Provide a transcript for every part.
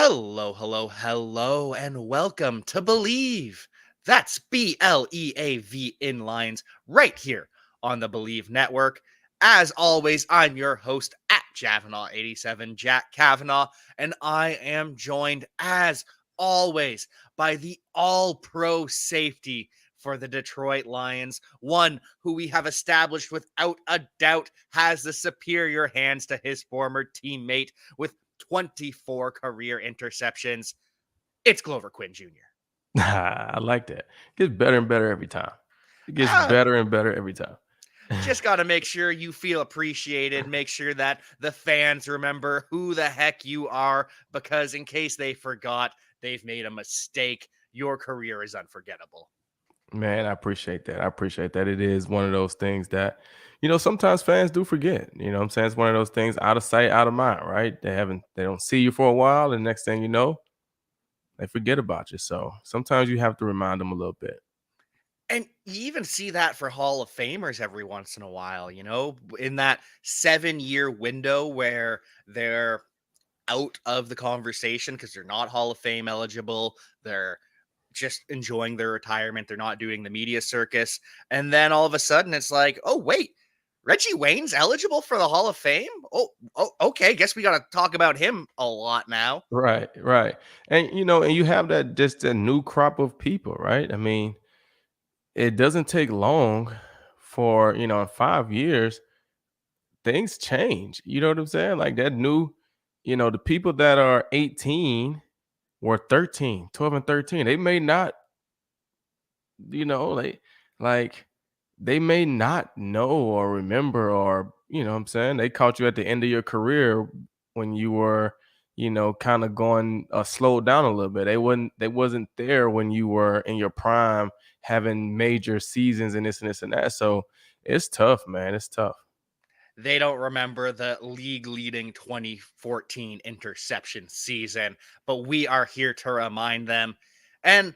Hello, hello, hello, and welcome to Bleav. That's BLEAV in lines right here on the Bleav Network. As always, I'm your host at Javanaugh87, Jack Kavanaugh, and I am joined, as always, by the all pro safety for the Detroit Lions, one who we have established without a doubt has the superior hands to his former teammate with 24 career interceptions. It's Glover Quinn Jr. I like that. It gets better and better every time. It gets Ah, better and better every time. just got to make sure you feel appreciated. Make sure that the fans remember who the heck you are, because in case they forgot, they've made a mistake. Your career is unforgettable. Man, I appreciate that. I appreciate that. It is one of those things that, sometimes fans do forget. You know what I'm saying? It's one of those things out of sight, out of mind, right? They don't see you for a while, and next thing you know, they forget about you. So sometimes you have to remind them a little bit. And you even see that for Hall of Famers every once in a while, in that 7 year window where they're out of the conversation because they're not Hall of Fame eligible. They're just enjoying their retirement. They're not doing the media circus. And then all of a sudden it's like, oh, wait, Reggie Wayne's eligible for the Hall of Fame? Oh, okay. Guess we got to talk about him a lot now. Right, right. And you have that just a new crop of people, right? I mean, it doesn't take long for, in 5 years things change. You know what I'm saying? Like that new, the people that are 18 were 13, 12 and 13. They may not, like they may not know or remember or, what I'm saying? They caught you at the end of your career when you were, kind of going slowed down a little bit. They wasn't there when you were in your prime having major seasons and this and this and that. So it's tough, man. It's tough. They don't remember the league leading 2014 interception season, but we are here to remind them. And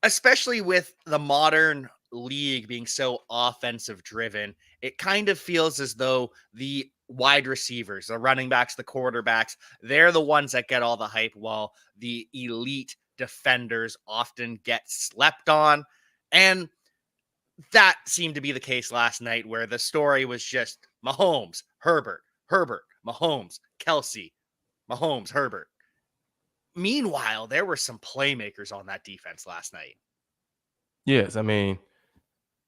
especially with the modern league being so offensive driven, it kind of feels as though the wide receivers, the running backs, the quarterbacks, they're the ones that get all the hype, while the elite defenders often get slept on. And that seemed to be the case last night, where the story was just Mahomes, Herbert, Mahomes, Kelsey, Mahomes, Herbert. Meanwhile, there were some playmakers on that defense last night. Yes, I mean,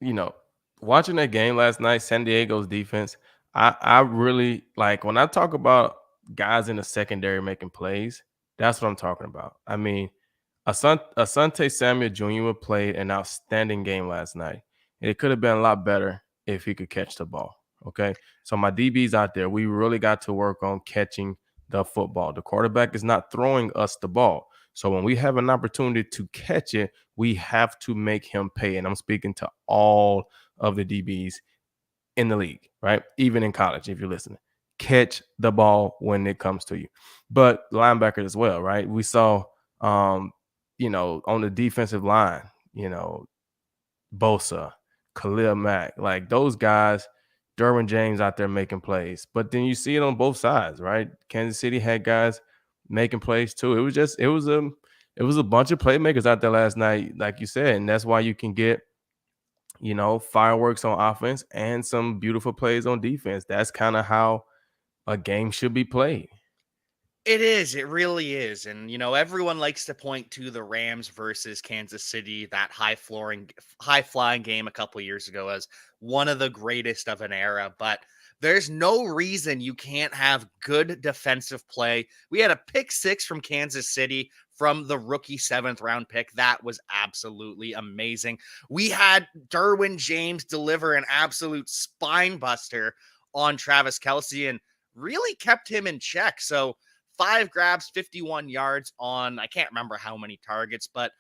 you know, watching that game last night, San Diego's defense, I really like when I talk about guys in the secondary making plays, that's what I'm talking about. I mean, Asante Samuel Jr. played an outstanding game last night. And it could have been a lot better if he could catch the ball. Okay. So my DBs out there, we really got to work on catching the football. The quarterback is not throwing us the ball. So when we have an opportunity to catch it, we have to make him pay. And I'm speaking to all of the DBs in the league, right? Even in college, if you're listening, catch the ball when it comes to you. But linebackers as well, right? We saw, on the defensive line, Bosa, Khalil Mack, like those guys, Derwin James out there making plays. But then you see it on both sides, right? Kansas City had guys making plays too. It was a bunch of playmakers out there last night, like you said, and that's why you can get fireworks on offense and some beautiful plays on defense. That's kind of how a game should be played. It is. It really is. And, everyone likes to point to the Rams versus Kansas City, that high flying game a couple years ago, as one of the greatest of an era. But there's no reason you can't have good defensive play. We had a pick six from Kansas City from the rookie 7th round pick. That was absolutely amazing. We had Derwin James deliver an absolute spine buster on Travis Kelsey and really kept him in check. So, 5 grabs, 51 yards on, I can't remember how many targets, but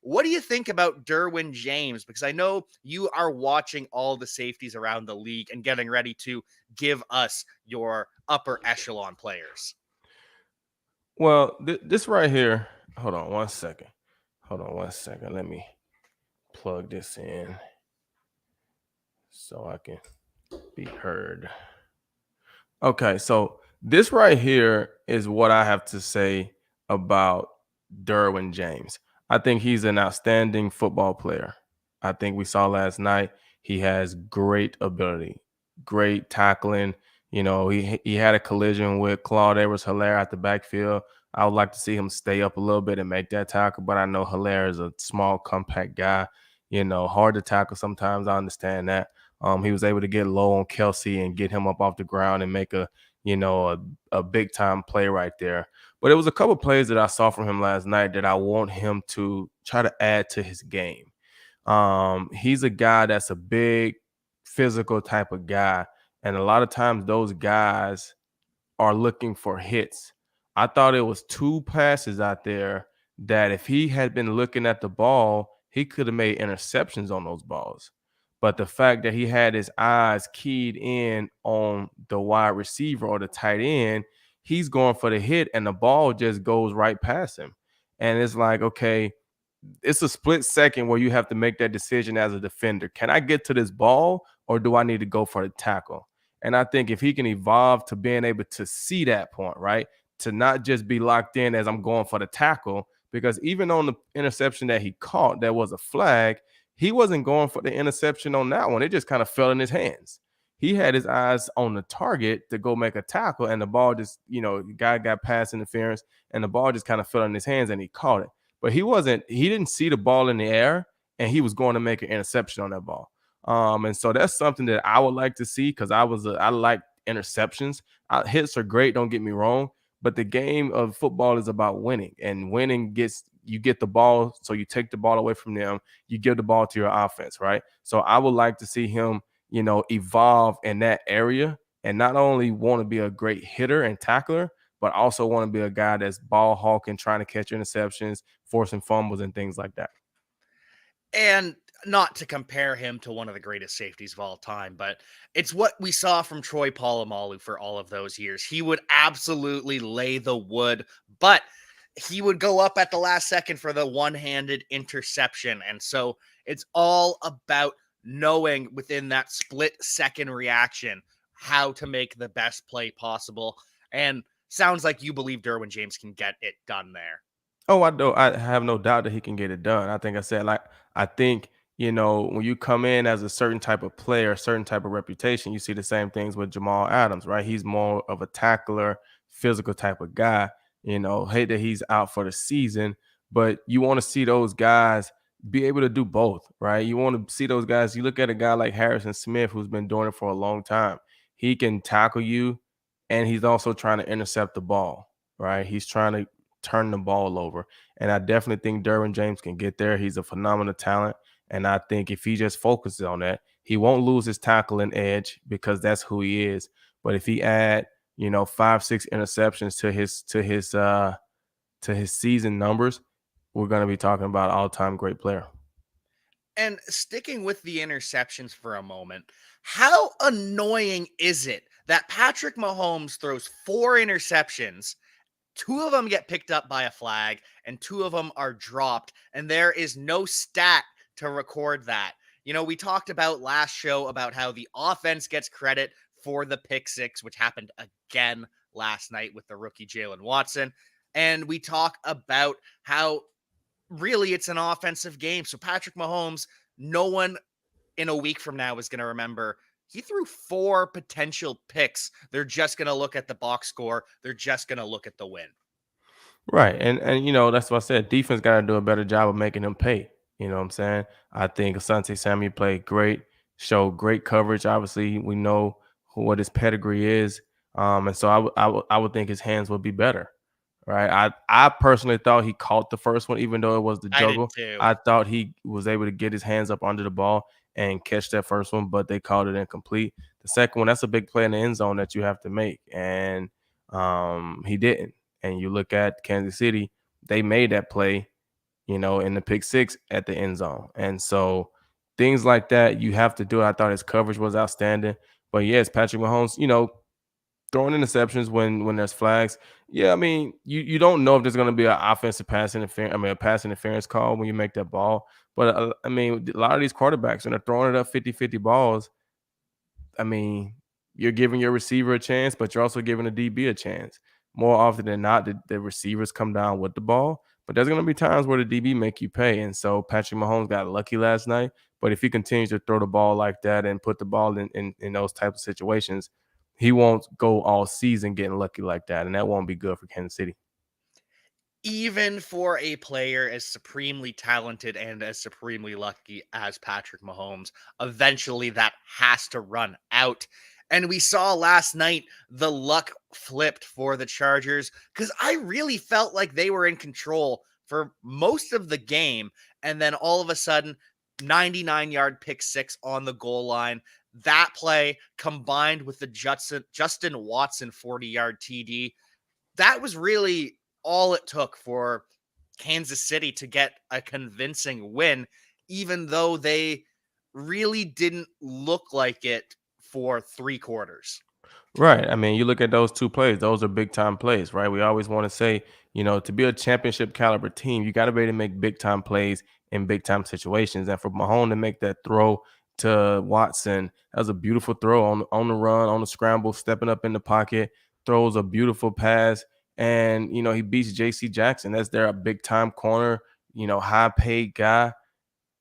what do you think about Derwin James? Because I know you are watching all the safeties around the league and getting ready to give us your upper echelon players. Well, this right here, hold on one second. Hold on one second. Let me plug this in so I can be heard. Okay, so this right here is what I have to say about Derwin James. I think he's an outstanding football player. I think we saw last night he has great ability, great tackling. He had a collision with Claude Edwards-Helaire at the backfield. I would like to see him stay up a little bit and make that tackle, but I know Hilaire is a small, compact guy. Hard to tackle sometimes. I understand that. He was able to get low on Kelsey and get him up off the ground and make a big time play right there. But it was a couple plays that I saw from him last night that I want him to try to add to his game. He's a guy that's a big physical type of guy. And a lot of times those guys are looking for hits. I thought it was two passes out there that if he had been looking at the ball, he could have made interceptions on those balls. But the fact that he had his eyes keyed in on the wide receiver or the tight end, he's going for the hit and the ball just goes right past him. And it's like, okay, it's a split second where you have to make that decision as a defender. Can I get to this ball or do I need to go for the tackle? And I think if he can evolve to being able to see that point, right? To not just be locked in as I'm going for the tackle, because even on the interception that he caught, that was a flag, he wasn't going for the interception on that one. It just kind of fell in his hands. He had his eyes on the target to go make a tackle, and the ball just, the guy got pass interference, and the ball just kind of fell in his hands and he caught it. But he didn't see the ball in the air, and he was going to make an interception on that ball. And so that's something that I would like to see because I like interceptions. Hits are great, don't get me wrong, but the game of football is about winning, and winning you get the ball, so you take the ball away from them, you give the ball to your offense, right? So I would like to see him, evolve in that area and not only want to be a great hitter and tackler, but also want to be a guy that's ball hawking, trying to catch interceptions, forcing fumbles, and things like that. And not to compare him to one of the greatest safeties of all time, but it's what we saw from Troy Polamalu for all of those years. He would absolutely lay the wood, but he would go up at the last second for the one-handed interception. And so it's all about knowing within that split second reaction how to make the best play possible. And sounds like you believe Derwin James can get it done there. Oh, I do. I have no doubt that he can get it done. I think I said, like, I think, when you come in as a certain type of player, a certain type of reputation, you see the same things with Jamal Adams, right? He's more of a tackler, physical type of guy. Hate that he's out for the season, but you want to see those guys be able to do both, right? You want to see those guys. You look at a guy like Harrison Smith, who's been doing it for a long time. He can tackle you, and he's also trying to intercept the ball, right? He's trying to turn the ball over. And I definitely think Derwin James can get there. He's a phenomenal talent. And I think if he just focuses on that, he won't lose his tackling edge because that's who he is. But if he add, 5, 6 interceptions to his season numbers, we're gonna be talking about all-time great player. And sticking with the interceptions for a moment, how annoying is it that Patrick Mahomes throws four interceptions? Two of them get picked up by a flag, and two of them are dropped, and there is no stat to record that. We talked about last show about how the offense gets credit for the pick six, which happened again last night with the rookie Jalen Watson. And we talk about how really it's an offensive game. So Patrick Mahomes, no one in a week from now is going to remember he threw four potential picks. They're just going to look at the box score. They're just going to look at the win. Right. And that's what I said. Defense got to do a better job of making him pay. You know what I'm saying? I think Asante Samuel played great, showed great coverage. Obviously, we know what his pedigree is. And so I would think his hands would be better. Right. I personally thought he caught the first one, even though it was the I did juggle. too. I thought he was able to get his hands up under the ball and catch that first one, but they called it incomplete. The second one, that's a big play in the end zone that you have to make. And he didn't. And you look at Kansas City, they made that play, in the pick six at the end zone. And so things like that, you have to do it. I thought his coverage was outstanding. But yes, Patrick Mahomes, throwing interceptions when there's flags. Yeah, I mean, you don't know if there's going to be an offensive pass interference. I mean, a pass interference call when you make that ball. But I mean, a lot of these quarterbacks, when they're throwing it up 50-50 balls, I mean, you're giving your receiver a chance, but you're also giving a DB a chance. more often than not, the receivers come down with the ball. But there's going to be times where the DB make you pay. And so Patrick Mahomes got lucky last night. But if he continues to throw the ball like that and put the ball in those types of situations, he won't go all season getting lucky like that. And that won't be good for Kansas City. Even for a player as supremely talented and as supremely lucky as Patrick Mahomes, eventually that has to run out. And we saw last night the luck flipped for the Chargers because I really felt like they were in control for most of the game. And then all of a sudden, 99-yard pick six on the goal line. That play combined with the Justin Watson 40-yard TD, that was really all it took for Kansas City to get a convincing win, even though they really didn't look like it for 3 quarters. Right. I mean, you look at those two plays, those are big time plays, right? We always want to say, to be a championship caliber team, you got to be able to make big time plays in big time situations. And for Mahomes to make that throw to Watson, that was a beautiful throw on the run, on the scramble, stepping up in the pocket, throws a beautiful pass. And, he beats JC Jackson. That's their big time corner, high paid guy,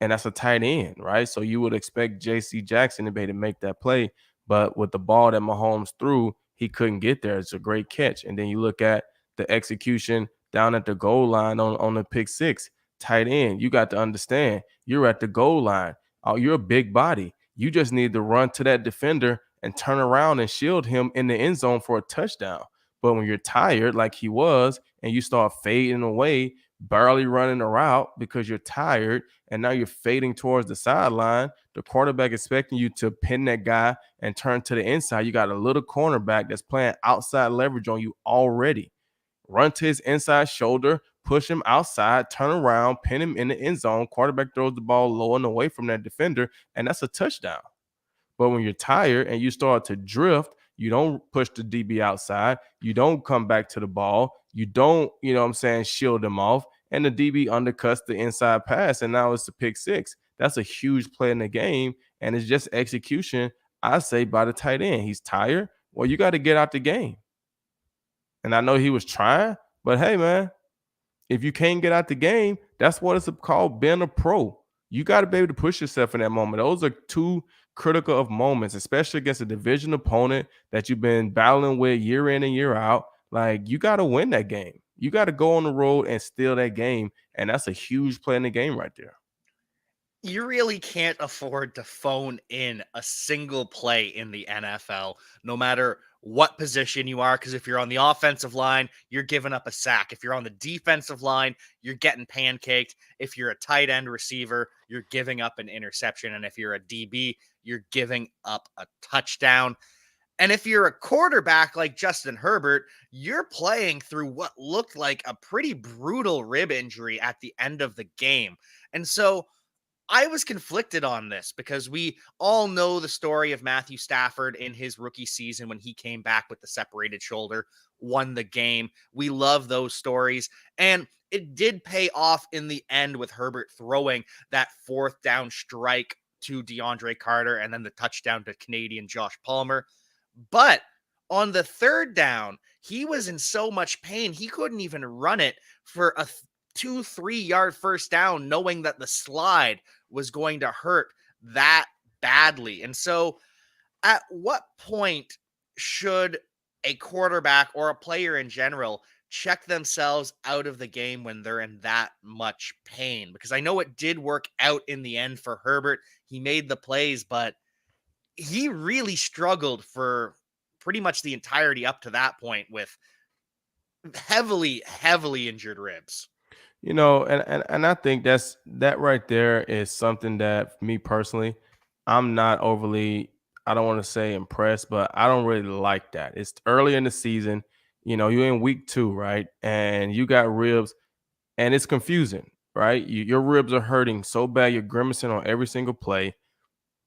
and that's a tight end, right? So you would expect J.C. Jackson to be able to make that play, but with the ball that Mahomes threw, he couldn't get there. It's a great catch. And then you look at the execution down at the goal line on the pick six, tight end. You got to understand, you're at the goal line. Oh, you're a big body. You just need to run to that defender and turn around and shield him in the end zone for a touchdown. But when you're tired, like he was, and you start fading away, barely running a route because you're tired, and now you're fading towards the sideline, the quarterback expecting you to pin that guy and turn to the inside. You got a little cornerback that's playing outside leverage on you already. Run to his inside shoulder, push him outside, turn around, pin him in the end zone. Quarterback throws the ball low and away from that defender, and that's a touchdown. But when you're tired and you start to drift, you don't push the DB outside. You don't come back to the ball. You don't, shield them off. And the DB undercuts the inside pass. And now it's the pick six. That's a huge play in the game. And it's just execution, I say, by the tight end. He's tired. Well, you got to get out the game. And I know he was trying, but hey, man, if you can't get out the game, that's what it's called, being a pro. You got to be able to push yourself in that moment. Those are two critical of moments, especially against a division opponent that you've been battling with year in and year out. Like, you got to win that game. You got to go on the road and steal that game. And that's a huge play in the game right there. You really can't afford to phone in a single play in the NFL, no matter what position you are. Because if you're on the offensive line, you're giving up a sack. If you're on the defensive line, you're getting pancaked. If you're a tight end receiver, you're giving up an interception. And if you're a DB, you're giving up a touchdown. And if you're a quarterback like Justin Herbert, you're playing through what looked like a pretty brutal rib injury at the end of the game. And so I was conflicted on this because we all know the story of Matthew Stafford in his rookie season when he came back with the separated shoulder, won the game. We love those stories. And it did pay off in the end with Herbert throwing that fourth down strike to DeAndre Carter and then the touchdown to Canadian Josh Palmer. But on the third down, he was in so much pain, he couldn't even run it for a 2, 3 yard first down, knowing that the slide was going to hurt that badly. And so, at what point should a quarterback or a player in general check themselves out of the game when they're in that much pain? Because I know it did work out in the end for Herbert. He made the plays, but he really struggled for pretty much the entirety up to that point with heavily injured ribs. And I think that right there is something that, for me personally, I'm not overly, I don't want to say impressed, but I don't really like that. It's early in the season, you're in week 2, right? And you got ribs, and it's confusing, right? Your ribs are hurting so bad, you're grimacing on every single play.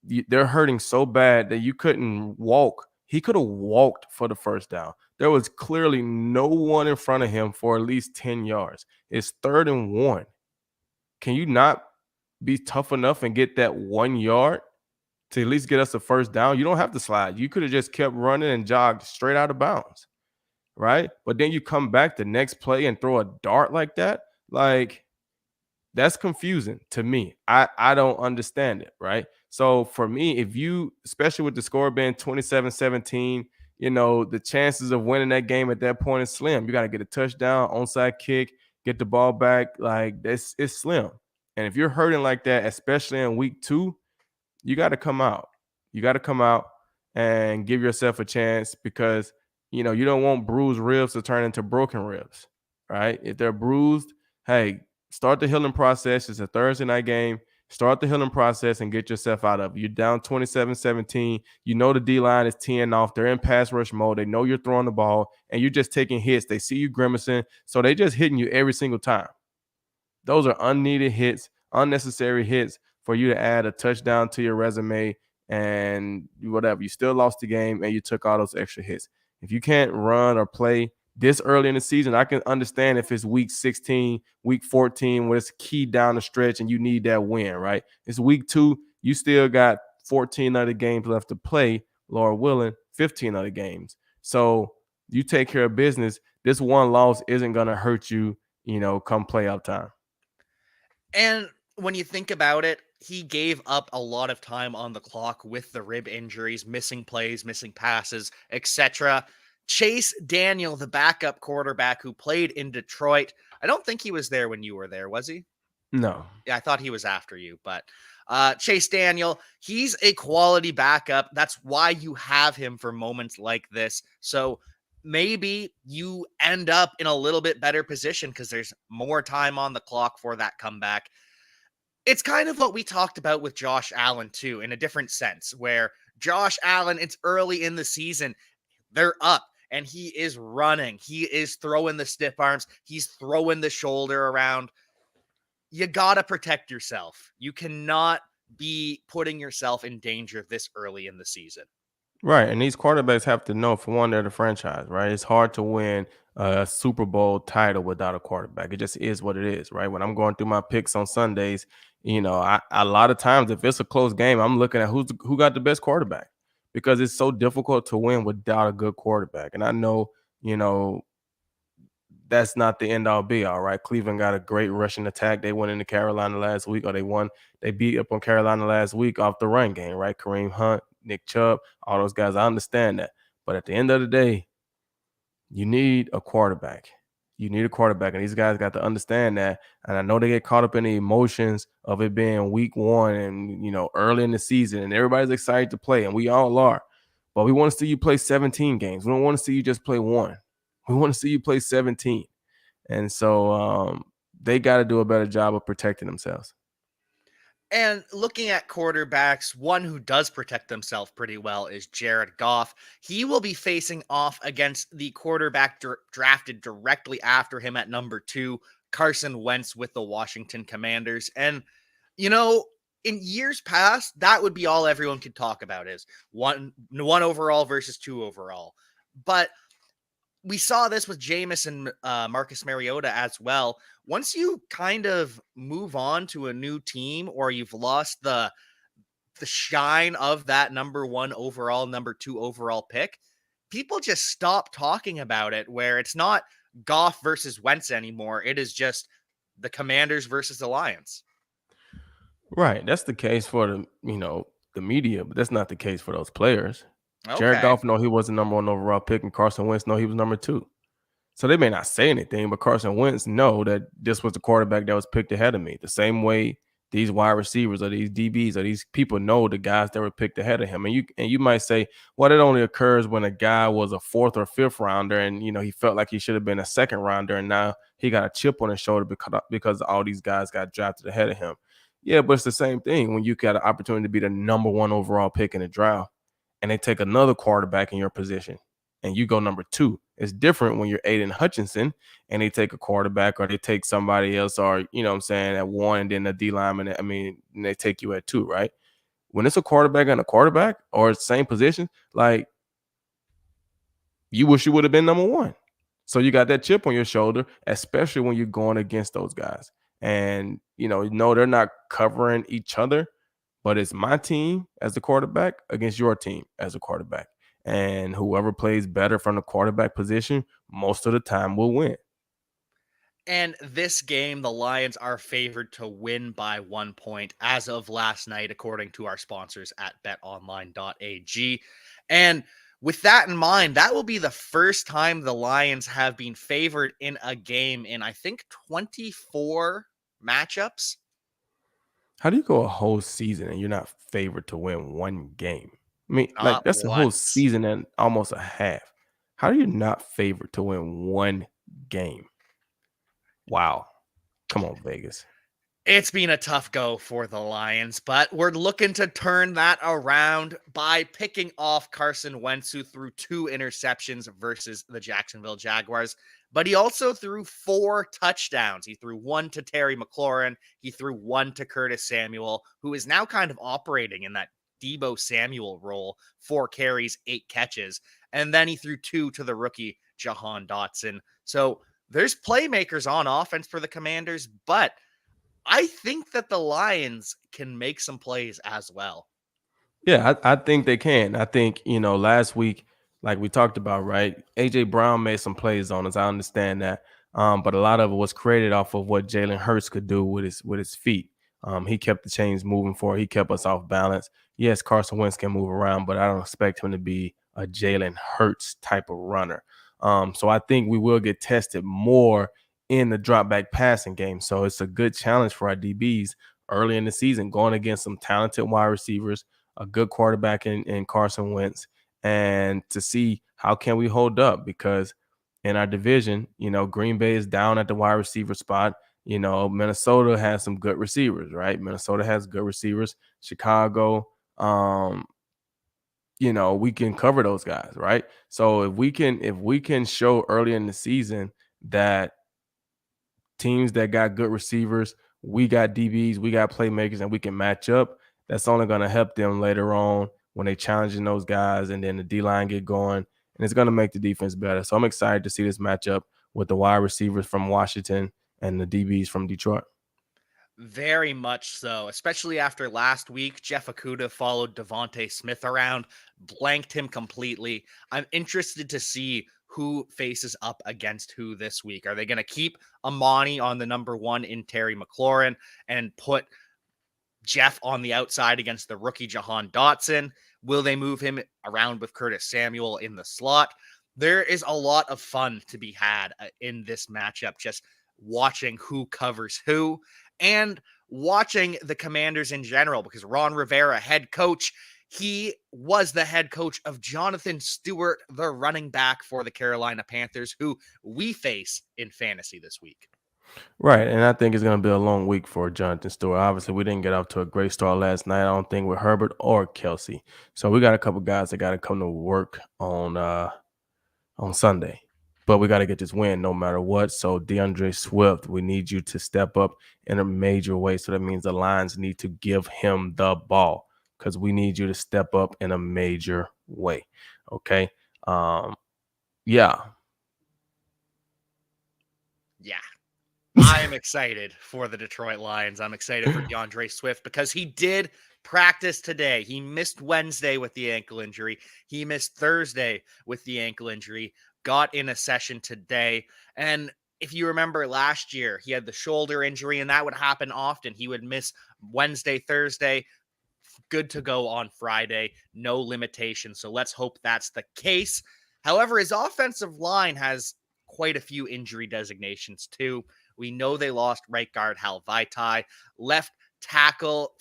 They're hurting so bad that you couldn't walk. He could have walked for the first down. There was clearly no one in front of him for at least 10 yards. It's 3rd and 1. Can you not be tough enough and get that 1 yard to at least get us a first down? You don't have to slide. You could have just kept running and jogged straight out of bounds. right? But then you come back the next play and throw a dart like that. Like, that's confusing to me. I don't understand it, right? So for me, if you, especially with the score being 27-17, the chances of winning that game at that point is slim. You got to get a touchdown, onside kick, get the ball back. Like, this is slim. And if you're hurting like that, especially in week 2, you got to come out. You got to come out and give yourself a chance, because you don't want bruised ribs to turn into broken ribs, right? If they're bruised, hey, start the healing process. It's a Thursday night game. Start the healing process and get yourself out of it. You're down 27-17. You know the D line is teeing off. They're in pass rush mode. They know you're throwing the ball and you're just taking hits. They see you grimacing. So they just hitting you every single time. Those are unneeded hits, unnecessary hits for you to add a touchdown to your resume and whatever. You still lost the game and you took all those extra hits. If you can't run or play this early in the season, I can understand if it's week 16, week 14, where it's key down the stretch and you need that win, right? It's week 2. You still got 14 other games left to play, Lord willing, 15 other games. So you take care of business. This one loss isn't going to hurt you, come playoff time. And when you think about it, he gave up a lot of time on the clock with the rib injuries, missing plays, missing passes, etc. Chase Daniel, the backup quarterback who played in Detroit, I don't think he was there when you were there, was he? No. Yeah, I thought he was after you, but Chase Daniel, he's a quality backup. That's why you have him for moments like this. So maybe you end up in a little bit better position because there's more time on the clock for that comeback. It's kind of what we talked about with Josh Allen, too, in a different sense, where Josh Allen, it's early in the season, they're up and he is running. He is throwing the stiff arms, he's throwing the shoulder around. You got to protect yourself. You cannot be putting yourself in danger this early in the season. Right. And these quarterbacks have to know, for one, they're the franchise, right? It's hard to win a Super Bowl title without a quarterback. It just is what it is, right? When I'm going through my picks on Sundays, a lot of times, if it's a close game, I'm looking at who got the best quarterback, because it's so difficult to win without a good quarterback. And I know, that's not the end all be all, right? Cleveland got a great rushing attack. They went into Carolina last week, or they beat up on Carolina last week off the run game, right? Kareem Hunt, Nick Chubb, all those guys. I understand that. But at the end of the day, you need a quarterback. You need a quarterback. And these guys got to understand that. And I know they get caught up in the emotions of it being week 1 and, early in the season, and everybody's excited to play, and we all are. But we want to see you play 17 games. We don't want to see you just play 1. We want to see you play 17. And so they got to do a better job of protecting themselves. And looking at quarterbacks, one who does protect himself pretty well is Jared Goff. He will be facing off against the quarterback drafted directly after him at number 2, Carson Wentz with the Washington Commanders. And, in years past, that would be all everyone could talk about is one overall versus 2 overall. But we saw this with Jameis and Marcus Mariota as well. Once you kind of move on to a new team, or you've lost the shine of that number 1 overall, number 2 overall pick, people just stop talking about it, where it's not Goff versus Wentz anymore. It is just the Commanders versus the Lions. Right. That's the case for the media, but that's not the case for those players. Jared Okay. Goff know he was the number 1 overall pick, and Carson Wentz know he was number 2. So they may not say anything, but Carson Wentz know that this was the quarterback that was picked ahead of me. The same way these wide receivers or these DBs or these people know the guys that were picked ahead of him. And you might say, well, it only occurs when a guy was a 4th or 5th rounder, and he felt like he should have been a 2nd rounder, and now he got a chip on his shoulder because all these guys got drafted ahead of him. Yeah, but it's the same thing when you got an opportunity to be the number 1 overall pick in the draft, and they take another quarterback in your position, and you go number 2. It's different when you're Aiden Hutchinson and they take a quarterback, or they take somebody else, or at 1, and then the D lineman. And they take you at 2, right? When it's a quarterback and a quarterback, or same position, like, you wish you would have been number 1. So you got that chip on your shoulder, especially when you're going against those guys. And no, they're not covering each other, but it's my team as the quarterback against your team as a quarterback. and whoever plays better from the quarterback position most of the time will win. And this game, the Lions are favored to win by 1 point as of last night, according to our sponsors at betonline.ag. And with that in mind, that will be the first time the Lions have been favored in a game in, I think, 24 matchups. How do you go a whole season and you're not favored to win one game? I mean, like Not that's a whole once. season and almost a half. How are you not favored to win one game? Wow. Come on, Vegas. It's been a tough go for the Lions, but we're looking to turn that around by picking off Carson Wentz, who threw 2 interceptions versus the Jacksonville Jaguars. But he also threw 4 touchdowns. He threw one to Terry McLaurin. He threw one to Curtis Samuel, who is now kind of operating in that Debo Samuel role, 4 carries, 8 catches. And then he threw two to the rookie, Jahan Dotson. So there's playmakers on offense for the Commanders, but I think that the Lions can make some plays as well. Yeah, I think they can. I think, last week, like we talked about, right? AJ Brown made some plays on us. I understand that. But a lot of it was created off of what Jalen Hurts could do with his feet. He kept the chains moving forward. He kept us off balance. Yes, Carson Wentz can move around, but I don't expect him to be a Jalen Hurts type of runner. So I think we will get tested more in the drop back passing game. So it's a good challenge for our DBs early in the season, going against some talented wide receivers, a good quarterback in Carson Wentz, and to see how can we hold up, because in our division, Green Bay is down at the wide receiver spot. Minnesota has some good receivers, right? Minnesota has good receivers. Chicago, we can cover those guys, right? So if we can show early in the season that teams that got good receivers, we got DBs, we got playmakers, and we can match up, that's only going to help them later on when they challenging those guys, and then the D line get going, and it's going to make the defense better. So I'm excited to see this matchup with the wide receivers from Washington and the DBs from Detroit. Very much so, especially after last week. Jeff Okuda followed Devontae Smith around, blanked him completely. I'm interested to see who faces up against who this week. Are they going to keep Amani on the number one in Terry McLaurin and put Jeff on the outside against the rookie Jahan Dotson? Will they move him around with Curtis Samuel in the slot? There is a lot of fun to be had in this matchup, just watching who covers who and watching the Commanders in general, because Ron Rivera, head coach, he was the head coach of Jonathan Stewart, the running back for the Carolina Panthers, who we face in fantasy this week. Right, and I think it's going to be a long week for Jonathan Stewart. Obviously, we didn't get off to a great start last night, I don't think, with Herbert or Kelsey. So we got a couple guys that got to come to work on Sunday. But we got to get this win no matter what. So DeAndre Swift, we need you to step up in a major way. So that means the Lions need to give him the ball, because we need you to step up in a major way. Okay. Yeah. Yeah. I am excited for the Detroit Lions. I'm excited for DeAndre Swift because he did practice today. He missed Wednesday with the ankle injury. He missed Thursday with the ankle injury, got in a session today. And if you remember last year, he had the shoulder injury, and that would happen often. He would miss Wednesday, Thursday, good to go on Friday, no limitation. So let's hope that's the case. However, his offensive line has quite a few injury designations too. We know they lost right guard Hal Vaitai, left tackle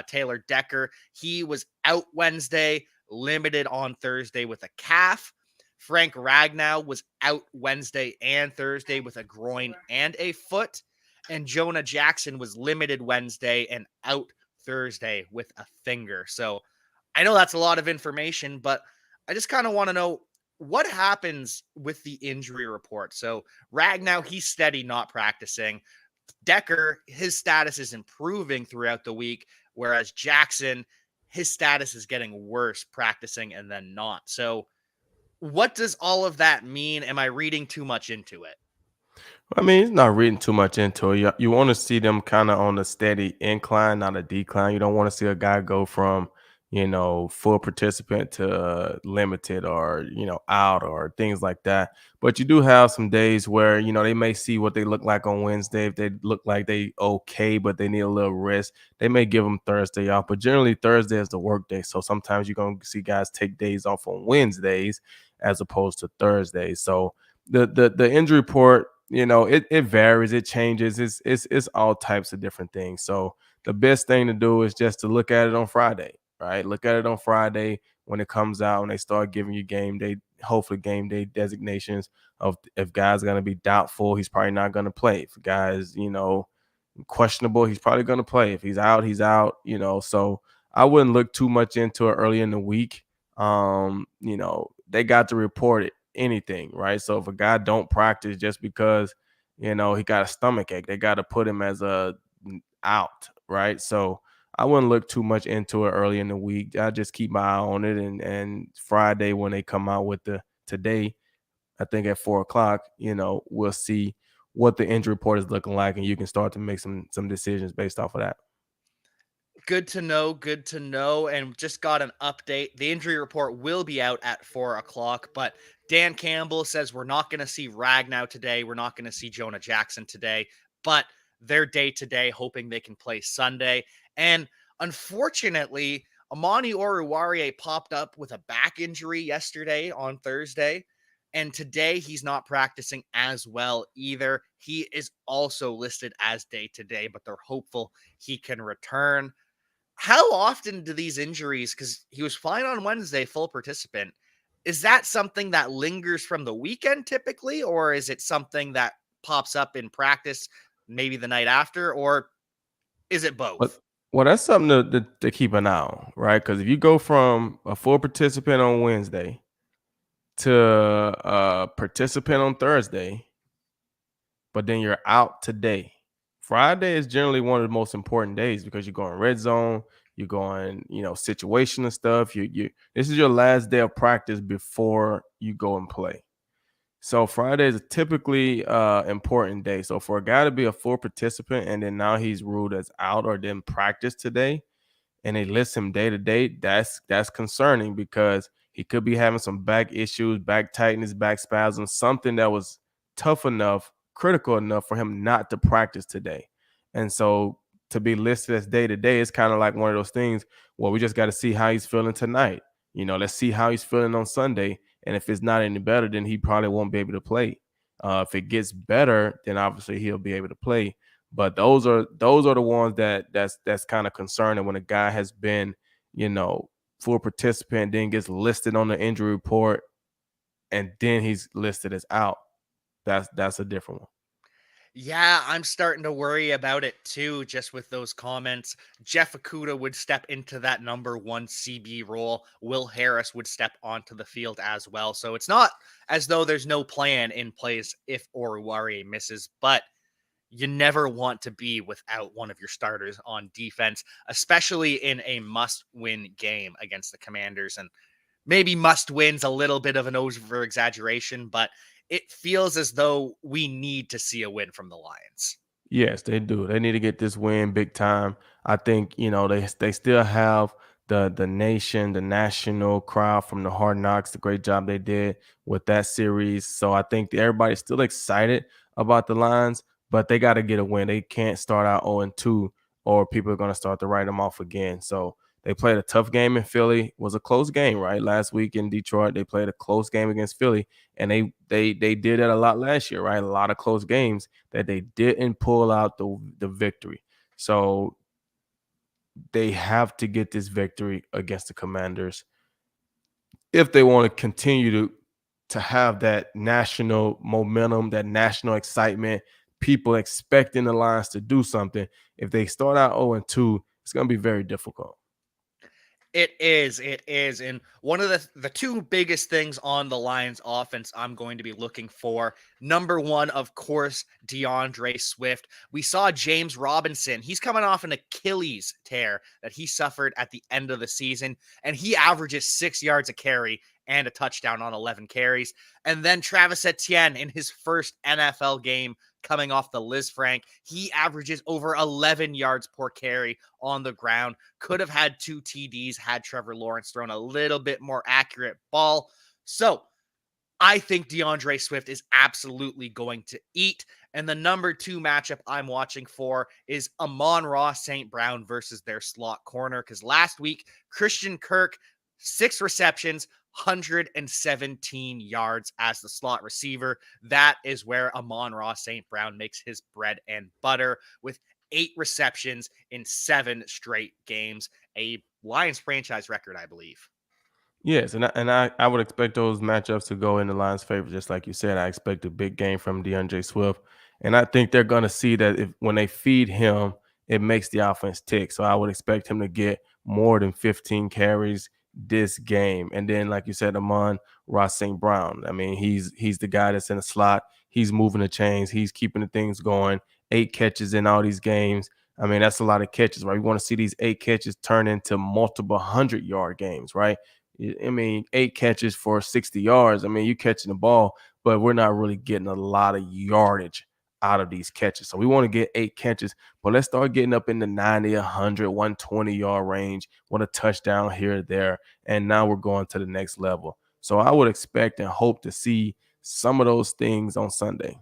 Taylor Decker. He was out Wednesday, limited on Thursday with a calf. Frank Ragnow was out Wednesday and Thursday with a groin and a foot. And Jonah Jackson was limited Wednesday and out Thursday with a finger. So I know that's a lot of information, but I just kind of want to know what happens with the injury report. So Ragnow, he's steady, not practicing. Decker, his status is improving throughout the week, whereas Jackson, his status is getting worse, practicing and then not. So what does all of that mean? Am I reading too much into it? I mean, it's not reading too much into it. You want to see them kind of on a steady incline, not a decline. You don't want to see a guy go from, full participant to limited or, out or things like that. But you do have some days where, they may see what they look like on Wednesday. If they look like they okay, but they need a little rest, they may give them Thursday off. But generally, Thursday is the work day. So sometimes you're going to see guys take days off on Wednesdays as opposed to Thursdays. So the injury report, it varies, it changes. It's all types of different things. So the best thing to do is just to look at it on Friday, right? Look at it on Friday when it comes out, when they start giving you game day, hopefully game day designations of if guys going to be doubtful, he's probably not going to play. If guys, questionable, he's probably going to play. If he's out, he's out, So I wouldn't look too much into it early in the week. They got to report it, anything, right? So if a guy don't practice just because, he got a stomach ache, they got to put him as a out, right? So I wouldn't look too much into it early in the week. I just keep my eye on it, and Friday when they come out with the today, I think at 4 o'clock, we'll see what the injury report is looking like, and you can start to make some decisions based off of that. Good to know. Good to know. And just got an update. The injury report will be out at 4 o'clock, but Dan Campbell says we're not going to see Ragnow today. We're not going to see Jonah Jackson today, but they're day to day, hoping they can play Sunday. And unfortunately, Amani Oruwariye popped up with a back injury yesterday on Thursday. And today he's not practicing as well either. He is also listed as day to day, but they're hopeful he can return. How often do these injuries, because he was fine on Wednesday, full participant, is that something that lingers from the weekend typically, or is it something that pops up in practice maybe the night after, or is it But both? well, that's something to keep an eye on, right? Because if you go from a full participant on Wednesday to a participant on Thursday, but then you're out today. Friday is generally one of the most important days because you're going red zone, you're going, situational stuff. You this is your last day of practice before you go and play. So Friday is a typically important day. So for a guy to be a full participant and then now he's ruled as out or didn't practice today, and they list him day to day, that's concerning because he could be having some back issues, back tightness, back spasms, something that was tough enough, critical enough for him not to practice today. And so to be listed as day to day, it's kind of like one of those things. Well, we just got to see how he's feeling tonight. Let's see how he's feeling on Sunday. And if it's not any better, then he probably won't be able to play. If it gets better, then obviously he'll be able to play. But those are the ones that's kind of concerning when a guy has been, full participant, then gets listed on the injury report, and then he's listed as out. That's a different one. Yeah, I'm starting to worry about it too, just with those comments. Jeff Okuda would step into that number one CB role. Will Harris would step onto the field as well. So it's not as though there's no plan in place if Oruwariye misses, but you never want to be without one of your starters on defense, especially in a must win game against the Commanders. And maybe must wins a little bit of an over exaggeration, but it feels as though we need to see a win from the Lions. Yes, they do. They need to get this win big time. I think, they still have the nation, the national crowd from the Hard Knocks, the great job they did with that series. So I think everybody's still excited about the Lions, but they got to get a win. They can't start out 0-2 or people are going to start to write them off again. So they played a tough game in Philly. It was a close game, right? Last week in Detroit, they played a close game against Philly, and they did that a lot last year, right? A lot of close games that they didn't pull out the victory. So they have to get this victory against the Commanders if they want to continue to have that national momentum, that national excitement, people expecting the Lions to do something. If they start out 0-2, it's going to be very difficult. It is. And one of the two biggest things on the Lions offense I'm going to be looking for. Number one, of course, DeAndre Swift. We saw James Robinson. He's coming off an Achilles tear that he suffered at the end of the season, and he averages 6 yards a carry and a touchdown on 11 carries. And then Travis Etienne in his first NFL game coming off the Liz Frank, he averages over 11 yards per carry on the ground. Could have had 2 TDs had Trevor Lawrence thrown a little bit more accurate ball. So I think DeAndre Swift is absolutely going to eat. And the number 2 matchup I'm watching for is Amon-Ra St. Brown versus their slot corner. Because last week, Christian Kirk, 6 receptions, 117 yards as the slot receiver. That is where Amon-Ra St. Brown makes his bread and butter with 8 receptions in 7 straight games. A Lions franchise record, I Bleav. Yes, and I would expect those matchups to go in the Lions' favor, just like you said. I expect a big game from DeAndre Swift, and I think they're going to see that if when they feed him, it makes the offense tick. So I would expect him to get more than 15 carries this game, and then, like you said, Amon Ross St. Brown. I mean, he's the guy that's in the slot. He's moving the chains. He's keeping the things going. 8 catches in all these games. I mean, that's a lot of catches, right? We want to see these 8 catches turn into multiple 100-yard games, right? I mean, 8 catches for 60 yards. I mean, you catching the ball, but we're not really getting a lot of yardage out of these catches. So we want to get 8 catches, but let's start getting up in the 90, 100, 120-yard range, want a touchdown here or there. And now we're going to the next level. So I would expect and hope to see some of those things on Sunday.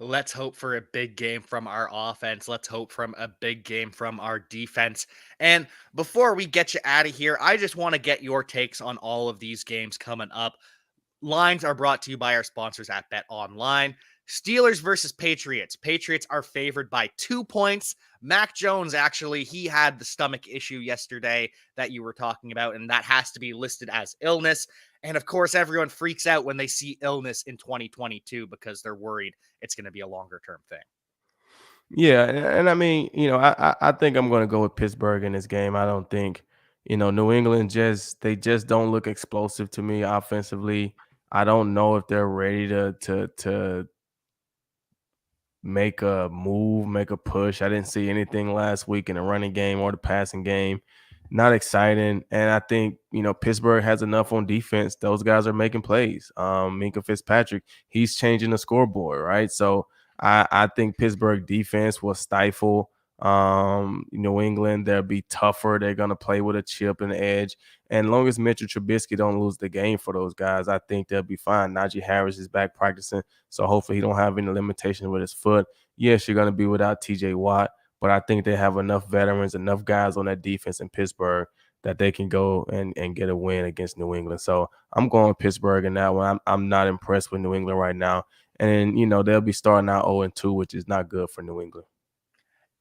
Let's hope for a big game from our offense. Let's hope from a big game from our defense. And before we get you out of here, I just want to get your takes on all of these games coming up. Lines are brought to you by our sponsors at Bet Online. Steelers versus Patriots. Patriots are favored by 2 points. Mac Jones, actually, he had the stomach issue yesterday that you were talking about, and that has to be listed as illness. And of course, everyone freaks out when they see illness in 2022 because they're worried it's going to be a longer term thing. Yeah, and I mean, I think I'm going to go with Pittsburgh in this game. I don't think, New England just don't look explosive to me offensively. I don't know if they're ready to make a move, make a push. I didn't see anything last week in the running game or the passing game. Not exciting. And I think, Pittsburgh has enough on defense. Those guys are making plays. Minka Fitzpatrick, he's changing the scoreboard, right? So I think Pittsburgh defense will stifle New England. They'll be tougher. They're gonna play with a chip and edge. And long as Mitchell Trubisky don't lose the game for those guys, I think they'll be fine. Najee Harris is back practicing, so hopefully he don't have any limitations with his foot. Yes, you're going to be without TJ Watt, but I think they have enough veterans, enough guys on that defense in Pittsburgh that they can go and get a win against New England. So I'm going with Pittsburgh in that one. I'm not impressed with New England right now. And, they'll be starting out 0-2, which is not good for New England.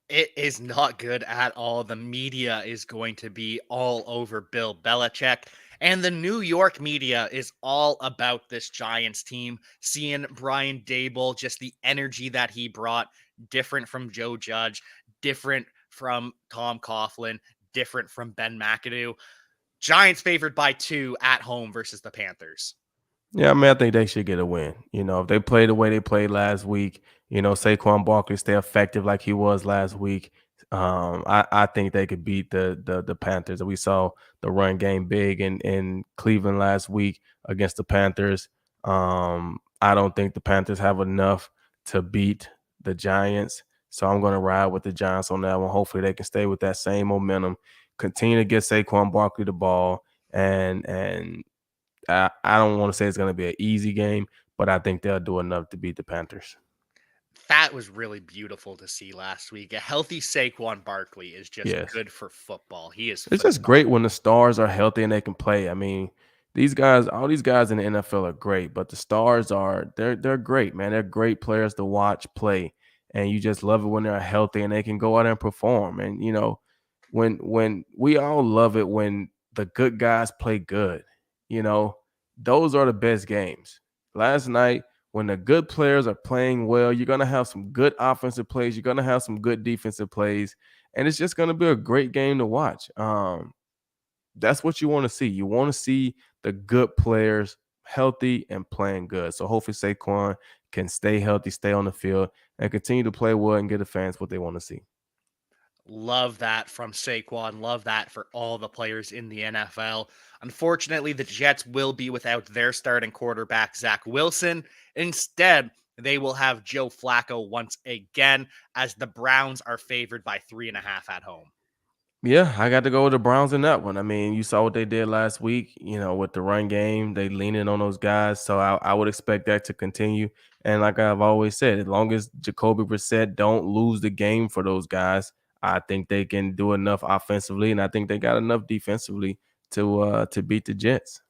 It is not good at all. The media is going to be all over Bill Belichick. And the New York media is all about this Giants team. Seeing Brian Dable, just the energy that he brought, different from Joe Judge, different from Tom Coughlin, different from Ben McAdoo. Giants favored by 2 at home versus the Panthers. Yeah, I mean, I think they should get a win. If they play the way they played last week, Saquon Barkley stay effective like he was last week. I think they could beat the Panthers. We saw the run game big in Cleveland last week against the Panthers. I don't think the Panthers have enough to beat the Giants, so I'm going to ride with the Giants on that one. Hopefully, they can stay with that same momentum, continue to get Saquon Barkley the ball, and I don't want to say it's going to be an easy game, but I think they'll do enough to beat the Panthers. That was really beautiful to see last week. A healthy Saquon Barkley is just Yes. good for football. He is It's just great phenomenal. when the stars are healthy and they can play. I mean, all these guys in the NFL are great, but the stars they're great, man. They're great players to watch play. And you just love it when they're healthy and they can go out and perform. And when we all love it when the good guys play good, you know, those are the best games. Last night, when the good players are playing well, you're gonna have some good offensive plays, you're gonna have some good defensive plays, and it's just gonna be a great game to watch. That's what you want to see. You want to see the good players healthy and playing good. So hopefully Saquon can stay healthy, stay on the field, and continue to play well and get the fans what they want to see. Love that from Saquon. Love that for all the players in the NFL. Unfortunately, the Jets will be without their starting quarterback, Zach Wilson. Instead, they will have Joe Flacco once again, as the Browns are favored by 3.5 at home. Yeah, I got to go with the Browns in that one. I mean, you saw what they did last week, with the run game. They leaned in on those guys. So I would expect that to continue. And like I've always said, as long as Jacoby Brissett don't lose the game for those guys, I think they can do enough offensively, and I think they got enough defensively to beat the Jets.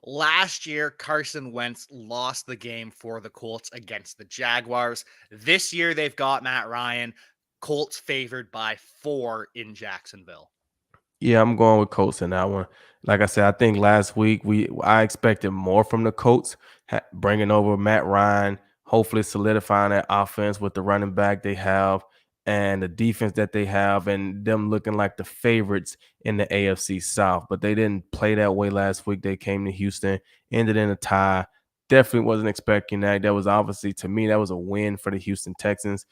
Last year, Carson Wentz lost the game for the Colts against the Jaguars. This year, they've got Matt Ryan. Colts favored by 4 in Jacksonville. Yeah, I'm going with Colts in that one. Like I said, I think last week I expected more from the Colts, bringing over Matt Ryan, hopefully solidifying that offense with the running back they have and the defense that they have, and them looking like the favorites in the AFC South. But they didn't play that way last week. They came to Houston, ended in a tie. Definitely wasn't expecting that. That was obviously, to me, that was a win for the Houston Texans.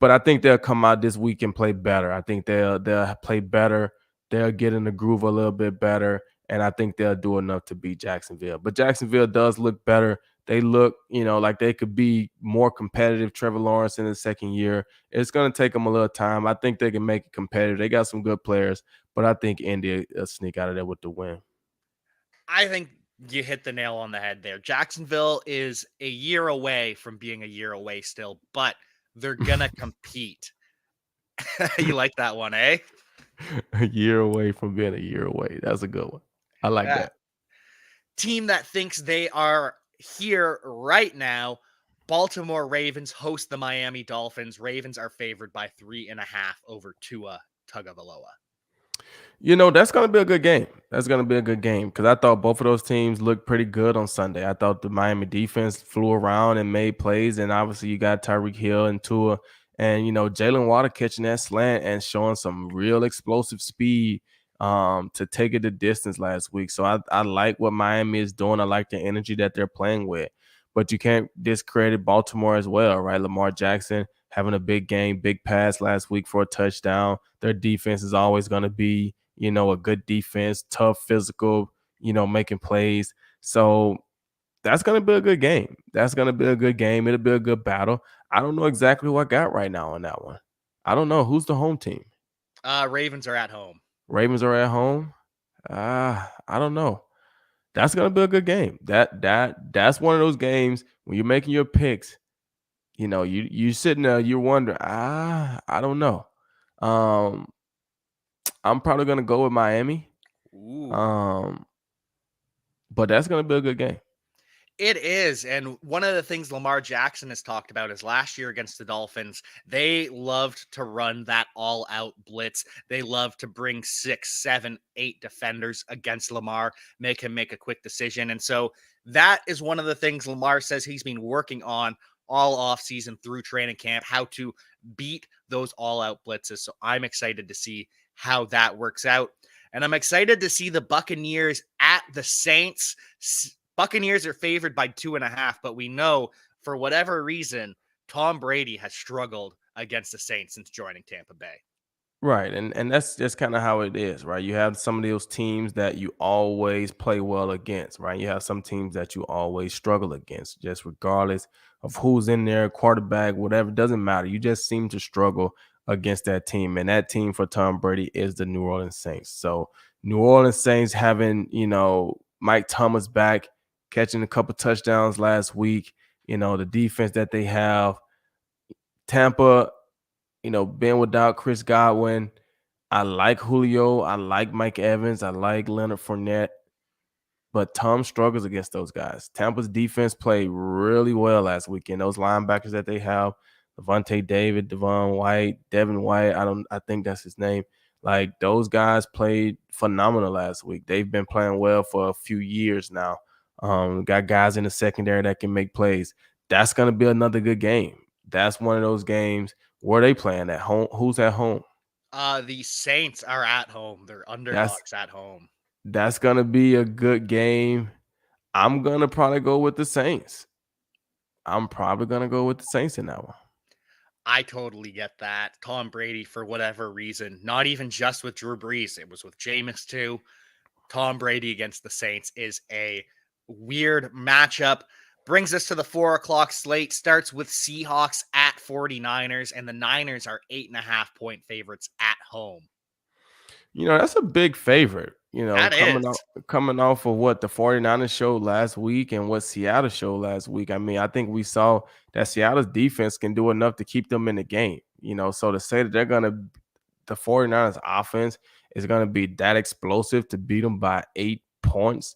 But I think they'll come out this week and play better. I think they'll play better. They'll get in the groove a little bit better, and I think they'll do enough to beat Jacksonville. But Jacksonville does look better. They look, like they could be more competitive. Trevor Lawrence in his second year. It's going to take them a little time. I think they can make it competitive. They got some good players, but I think Indy will sneak out of there with the win. I think you hit the nail on the head there. Jacksonville is a year away from being a year away still, but they're going to compete. You like that one, eh? A year away from being a year away. That's a good one. I like Yeah. that. Team that thinks they are here right now. Baltimore Ravens host the Miami Dolphins. Ravens are favored by 3.5 over Tua Tagovailoa. That's going to be a good game. That's going to be a good game because I thought both of those teams looked pretty good on Sunday. I thought the Miami defense flew around and made plays, and obviously you got Tyreek Hill and Tua, and Jalen Water catching that slant and showing some real explosive speed to take it the distance last week. So I like what Miami is doing. I like the energy that they're playing with, but you can't discredit Baltimore as well, right? Lamar Jackson having a big game, big pass last week for a touchdown. Their defense is always going to be a good defense, tough, physical, making plays. So that's going to be a good game. That's going to be a good game. It'll be a good battle. I don't know exactly who I got right now on that one. I don't know. Who's the home team? Ravens are at home. Ravens are at home. I don't know. That's going to be a good game. That's one of those games when you're making your picks, you sitting there, you're wondering, I don't know. Um, I'm probably going to go with Miami. Ooh. Um, But that's gonna be a good game. It is. And one of the things Lamar Jackson has talked about is last year against the Dolphins, they loved to run that all out blitz. They love to bring 6, 7, 8 defenders against Lamar, make him make a quick decision. And so that is one of the things Lamar says he's been working on all offseason through training camp, how to beat those all out blitzes. So I'm excited to see how that works out. And I'm excited to see the Buccaneers at the Saints. Buccaneers are favored by 2.5, but we know for whatever reason, Tom Brady has struggled against the Saints since joining Tampa Bay. Right, and that's just kind of how it is, right? You have some of those teams that you always play well against, right? You have some teams that you always struggle against, just regardless of who's in there, quarterback, whatever, doesn't matter. You just seem to struggle against that team, and that team for Tom Brady is the New Orleans Saints. So New Orleans Saints having Mike Thomas back, catching a couple touchdowns last week, the defense that they have, Tampa. Being without Chris Godwin, I like Julio. I like Mike Evans. I like Leonard Fournette. But Tom struggles against those guys. Tampa's defense played really well last weekend. Those linebackers that they have, Levante David, Devin White, I think that's his name. Like those guys played phenomenal last week. They've been playing well for a few years now. Got guys in the secondary that can make plays. That's gonna be another good game. That's one of those games. Where are they playing at home? Who's at home? The Saints are at home. They're That's underdogs at home. that's gonna be a good game. I'm gonna probably go with the Saints. I'm probably gonna go with the Saints in that one. I totally get that. Tom Brady, for whatever reason, not even just with Drew Brees, it was with Jameis too. Tom Brady against the Saints is a weird matchup. Brings us to the 4 o'clock slate. Starts with Seahawks at 49ers, and the Niners are 8.5 point favorites at home. That's a big favorite, That coming off is. coming off of what the 49ers showed last week and what Seattle showed last week. I mean, I think we saw that Seattle's defense can do enough to keep them in the game. So to say that the 49ers offense is gonna be that explosive to beat them by 8 points,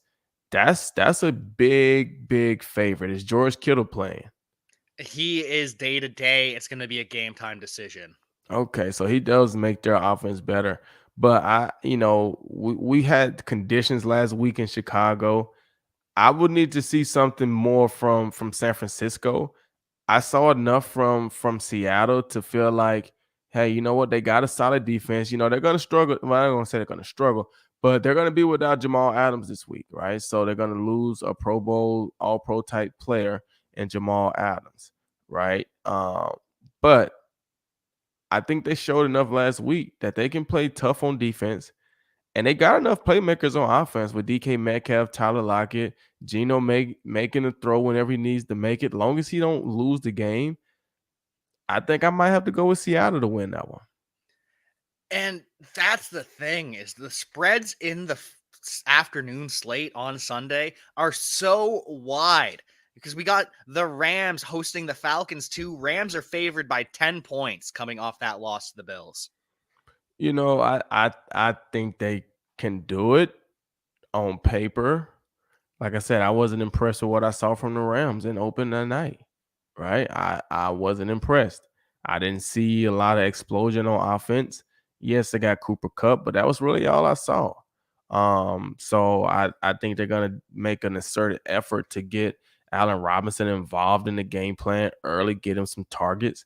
that's a big, big favorite. Is George Kittle playing? He is day to day. It's going to be a game time decision. Okay, so he does make their offense better. But we had conditions last week in Chicago. I would need to see something more from San Francisco. I saw enough from Seattle to feel like, hey, you know what? They got a solid defense. They're gonna struggle. Well, I'm gonna say they're gonna struggle, but they're gonna be without Jamal Adams this week, right? So they're gonna lose a Pro Bowl, all pro type player in Jamal Adams, right? But I think they showed enough last week that they can play tough on defense, and they got enough playmakers on offense with DK Metcalf, Tyler Lockett, Geno making a throw whenever he needs to make it. Long as he don't lose the game, I think I might have to go with Seattle to win that one. And that's the thing is the spreads in the afternoon slate on Sunday are so wide because we got the Rams hosting the Falcons too. Rams are favored by 10 points coming off that loss to the Bills. I think they can do it on paper. Like I said, I wasn't impressed with what I saw from the Rams in open that night. Right? I wasn't impressed. I didn't see a lot of explosion on offense. Yes, they got Cooper Cup, but that was really all I saw. So I think they're gonna make an asserted effort to get Allen Robinson involved in the game plan early, get him some targets.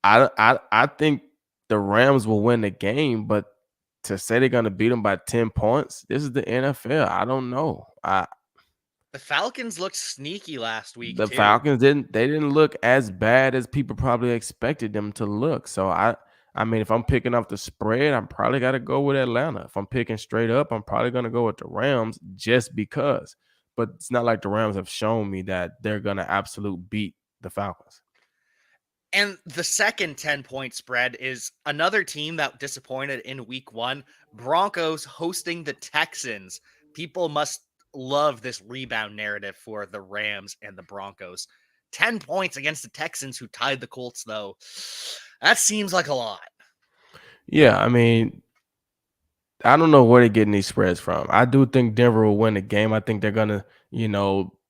I think the Rams will win the game, but to say they're gonna beat them by 10 points, this is the NFL. I don't know. The Falcons looked sneaky last week The too. Falcons didn't look as bad as people probably expected them to look. So I mean, if I'm picking off the spread, I'm probably got to go with Atlanta. If I'm picking straight up, I'm probably going to go with the Rams just because. But it's not like the Rams have shown me that they're going to absolute beat the Falcons. And the second 10-point spread is another team that disappointed in week one. Broncos hosting the Texans. People must love this rebound narrative for the Rams and the Broncos. 10 points against the Texans, who tied the Colts, though. That seems like a lot. Yeah, I mean, I don't know where they're getting these spreads from. I do think Denver will win the game. I think they're gonna,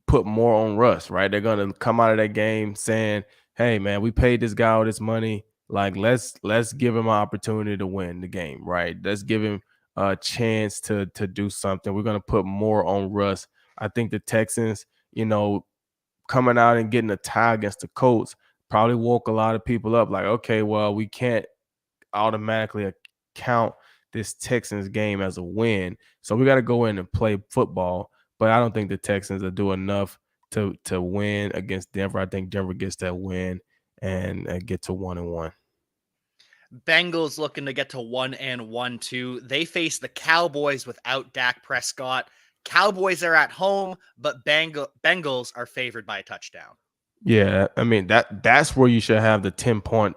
put more on Russ, right? They're gonna come out of that game saying, "Hey, man, we paid this guy all this money. Like, let's give him an opportunity to win the game, right? Let's give him a chance to do something. We're gonna put more on Russ." I think the Texans, coming out and getting a tie against the Colts probably woke a lot of people up. Like, okay, well, we can't automatically count this Texans game as a win. So we got to go in and play football. But I don't think the Texans will do enough to win against Denver. I think Denver gets that win and get to 1-1. Bengals looking to get to 1-1 too. They face the Cowboys without Dak Prescott. Cowboys are at home, but Bengals are favored by a touchdown. Yeah, I mean that's where you should have the 10-point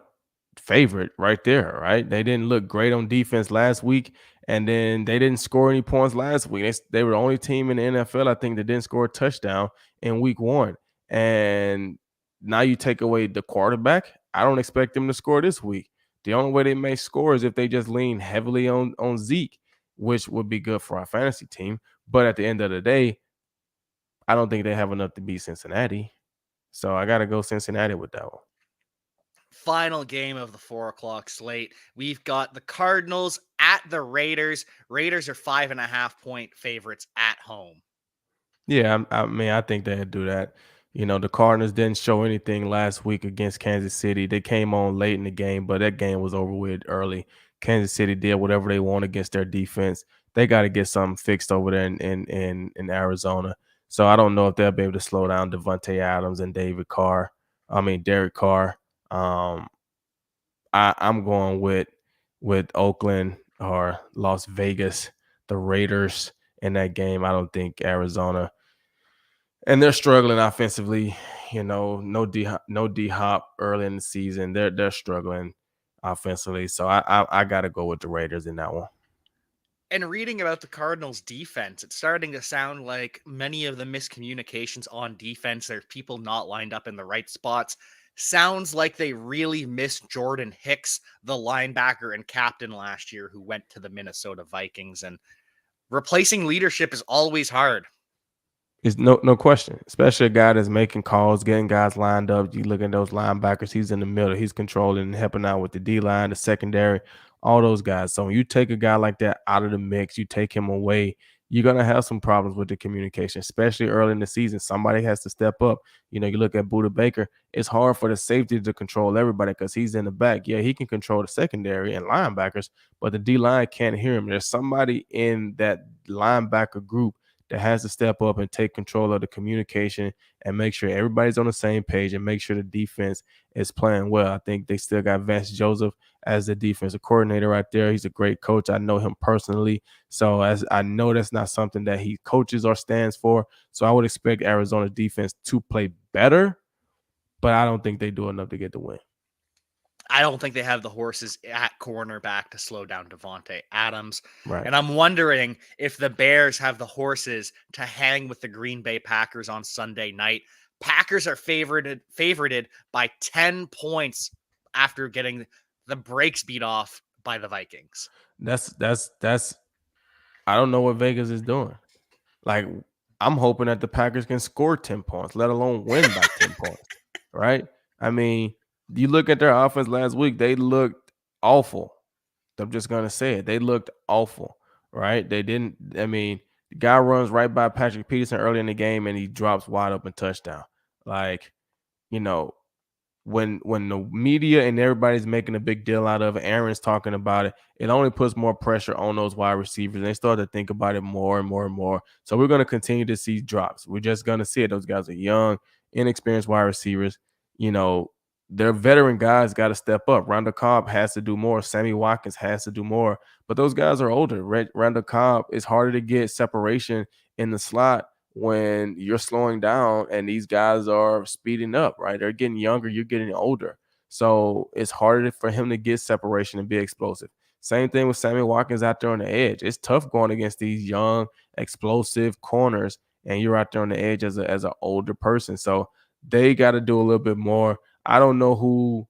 favorite right there, right? They didn't look great on defense last week, and then they didn't score any points last week. They were the only team in the NFL, I think, that didn't score a touchdown in week one. And now you take away the quarterback. I don't expect them to score this week. The only way they may score is if they just lean heavily on Zeke, which would be good for our fantasy team. But at the end of the day, I don't think they have enough to beat Cincinnati. So I got to go Cincinnati with that one. Final game of the 4 o'clock slate. We've got the Cardinals at the Raiders. Raiders are 5.5 point favorites at home. Yeah, I mean, I think they'd do that. The Cardinals didn't show anything last week against Kansas City. They came on late in the game, but that game was over with early. Kansas City did whatever they want against their defense. They got to get something fixed over there in Arizona. So I don't know if they'll be able to slow down Devontae Adams and David Carr. I mean Derek Carr. Um, I'm going with Oakland or Las Vegas, the Raiders in that game. I don't think Arizona, and they're struggling offensively. No D Hop early in the season. They're struggling offensively. So I got to go with the Raiders in that one. And reading about the Cardinals defense, it's starting to sound like many of the miscommunications on defense, there's people not lined up in the right spots. Sounds like they really missed Jordan Hicks, the linebacker and captain last year, who went to the Minnesota Vikings. And replacing leadership is always hard. It's no question, especially a guy that's making calls, getting guys lined up. You look at those linebackers; he's in the middle, he's controlling and helping out with the D line, the secondary, all those guys. So when you take a guy like that out of the mix, you take him away, you're gonna have some problems with the communication, especially early in the season. Somebody has to step up. You look at Buda Baker; it's hard for the safety to control everybody because he's in the back. Yeah, he can control the secondary and linebackers, but the D line can't hear him. There's somebody in that linebacker group that has to step up and take control of the communication and make sure everybody's on the same page and make sure the defense is playing well. I think they still got Vance Joseph as the defensive coordinator right there. He's a great coach. I know him personally. So as I know that's not something that he coaches or stands for. So I would expect Arizona's defense to play better, but I don't think they do enough to get the win. I don't think they have the horses at cornerback to slow down Devontae Adams. Right. And I'm wondering if the Bears have the horses to hang with the Green Bay Packers on Sunday night. Packers are favorited by 10 points after getting the brakes beat off by the Vikings. That's I don't know what Vegas is doing. Like, I'm hoping that the Packers can score 10 points, let alone win by 10 points, right? I mean, you look at their offense last week, they looked awful. I'm just going to say it. They looked awful, right? They didn't, I mean, the guy runs right by Patrick Peterson early in the game and he drops wide open touchdown. Like, you know, when the media and everybody's making a big deal out of it, Aaron's talking about it, it only puts more pressure on those wide receivers. And they start to think about it more and more and more. So we're going to continue to see drops. We're just going to see it. Those guys are young, inexperienced wide receivers. You know, their veteran guys got to step up. Randall Cobb has to do more. Sammy Watkins has to do more. But those guys are older. Randall Cobb is harder to get separation in the slot when you're slowing down and these guys are speeding up, right? They're getting younger, you're getting older. So it's harder for him to get separation and be explosive. Same thing with Sammy Watkins out there on the edge. It's tough going against these young, explosive corners, and you're out there on the edge as an older person. So they got to do a little bit more. I don't know who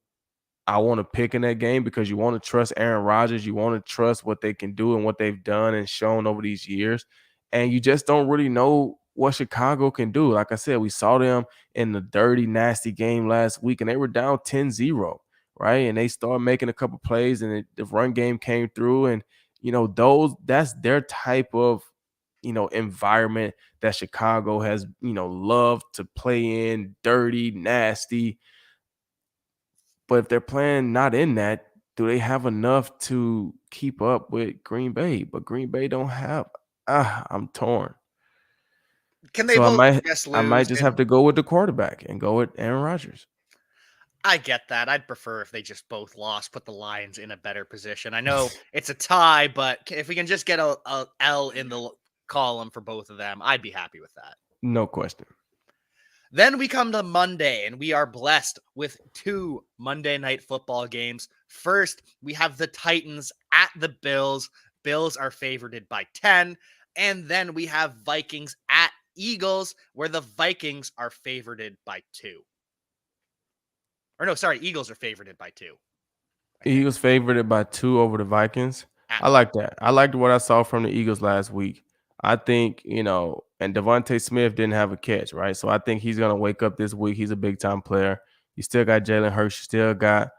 I want to pick in that game because you want to trust Aaron Rodgers. You want to trust what they can do and what they've done and shown over these years. And you just don't really know what Chicago can do. Like I said, we saw them in the dirty, nasty game last week, and they were down 10-0, right? And they started making a couple plays, and the run game came through. And, that's their type of, environment that Chicago has, loved to play in, dirty, nasty. But if they're playing not in that, do they have enough to keep up with Green Bay? But Green Bay don't have. I'm torn. Can they So I both might just I might lose? just have And to go with the quarterback and go with Aaron Rodgers. I get that. I'd prefer if they just both lost, put the Lions in a better position. I know it's a tie, but if we can just get a L in the column for both of them, I'd be happy with that. No question. Then we come to Monday, and we are blessed with two Monday night football games. First, we have the Titans at the Bills. Bills are favored by 10. And then we have Vikings at Eagles, where the Vikings are favored by 2. Or no, sorry, Eagles are favored by 2, I think, Eagles favored by 2 over the Vikings. at I home. like that. I liked what I saw from the Eagles last week. I think, and Devontae Smith didn't have a catch, right? So I think he's going to wake up this week. He's a big time player. You still got Jalen Hurts. You still got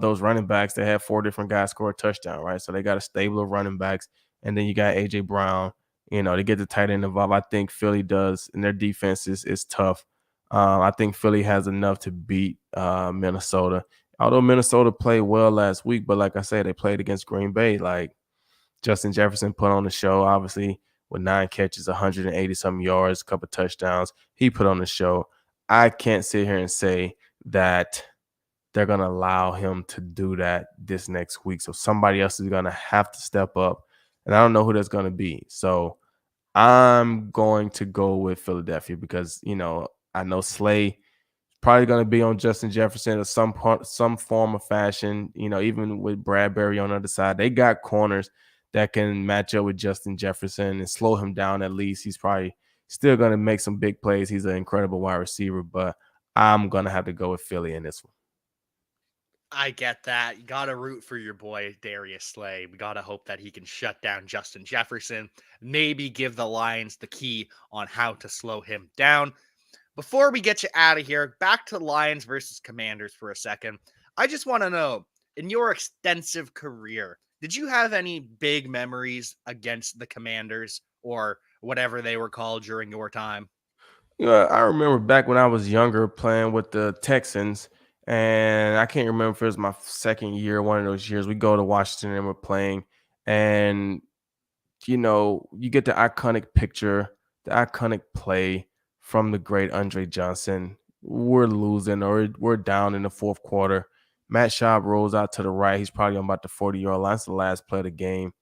those running backs that have 4 different guys score a touchdown, right? So they got a stable of running backs. And then you got A.J. Brown, to get the tight end involved. I think Philly does, and their defense is tough. I think Philly has enough to beat Minnesota. Although Minnesota played well last week, but like I said, they played against Green Bay. Like Justin Jefferson put on the show, obviously, with 9 catches, 180 some yards, a couple touchdowns. He put on the show. I can't sit here and say that they're going to allow him to do that this next week. So somebody else is going to have to step up. And I don't know who that's going to be. So I'm going to go with Philadelphia because, I know Slay probably going to be on Justin Jefferson or some form of fashion. Even with Bradbury on the other side, they got corners that can match up with Justin Jefferson and slow him down. At least he's probably still going to make some big plays. He's an incredible wide receiver, but I'm going to have to go with Philly in this one. I get that. You got to root for your boy Darius Slay. We got to hope that he can shut down Justin Jefferson, maybe give the Lions the key on how to slow him down. Before we get you out of here, back to Lions versus Commanders for a second. I just want to know, in your extensive career, did you have any big memories against the Commanders or whatever they were called during your time? Yeah, I remember back when I was younger playing with the Texans, and I can't remember if it was my second year, one of those years. We go to Washington and we're playing, and you get the iconic picture, the iconic play from the great Andre Johnson. We're losing or we're down in the fourth quarter. Matt Schaub rolls out to the right. He's probably on about the 40-yard line. That's the last play of the game.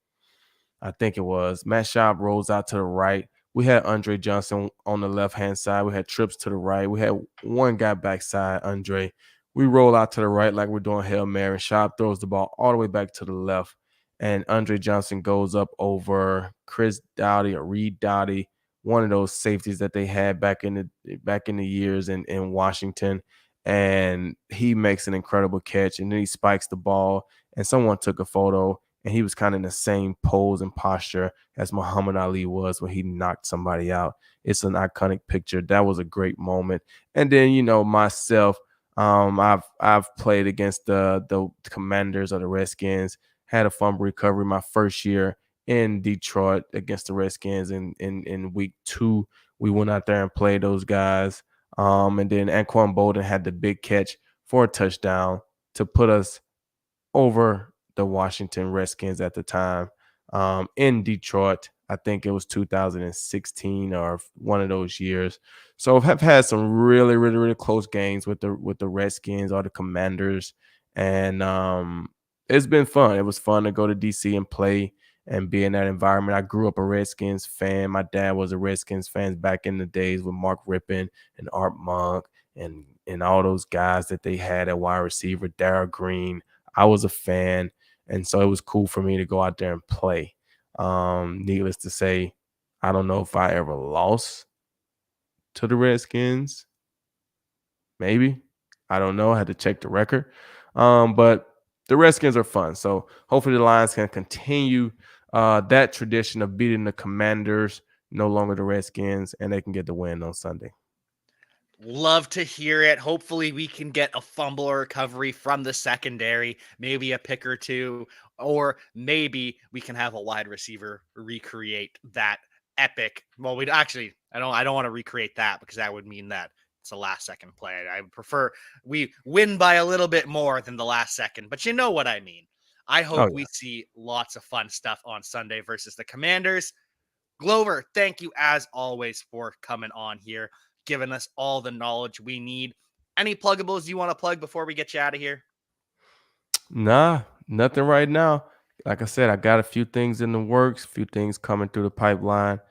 I think it was. Matt Schaub rolls out to the right. We had Andre Johnson on the left-hand side. We had trips to the right. We had one guy backside, Andre. We roll out to the right like we're doing Hail Mary. Schaub throws the ball all the way back to the left. And Andre Johnson goes up over Chris Doughty or Reed Doughty, one of those safeties that they had back in the years in Washington. And he makes an incredible catch. And then he spikes the ball. And someone took a photo and he was kind of in the same pose and posture as Muhammad Ali was when he knocked somebody out. It's an iconic picture. That was a great moment. And then, myself, I've played against the Commanders or the Redskins, had a fumble recovery my first year in Detroit against the Redskins in week 2. We went out there and played those guys. And then Anquan Bolden had the big catch for a touchdown to put us over the Washington Redskins at the time in Detroit. I think it was 2016 or one of those years. So I've had some really, really, really close games with the Redskins or the Commanders, and it's been fun. It was fun to go to DC and play and be in that environment. I grew up a Redskins fan. My dad was a Redskins fan back in the days with Mark Rippon and Art Monk and all those guys that they had at wide receiver, Darrell Green. I was a fan, and so it was cool for me to go out there and play. Needless to say, I don't know if I ever lost to the Redskins. Maybe. I don't know. I had to check the record. But the Redskins are fun. So hopefully the Lions can continue that tradition of beating the Commanders, no longer the Redskins, and they can get the win on Sunday. Love to hear it. Hopefully, we can get a fumble recovery from the secondary, maybe a pick or two, or maybe we can have a wide receiver recreate that epic. Well, we'd actually, I don't want to recreate that because that would mean that it's a last second play. I would prefer we win by a little bit more than the last second, but you know what I mean. I Oh hope we yeah. see lots of fun stuff on Sunday versus the Commanders. Glover, thank you as always for coming on here, giving us all the knowledge we need. Any pluggables you want to plug before we get you out of here? Nah, nothing right now. Like I said, I got a few things in the works, a few things coming through the pipeline.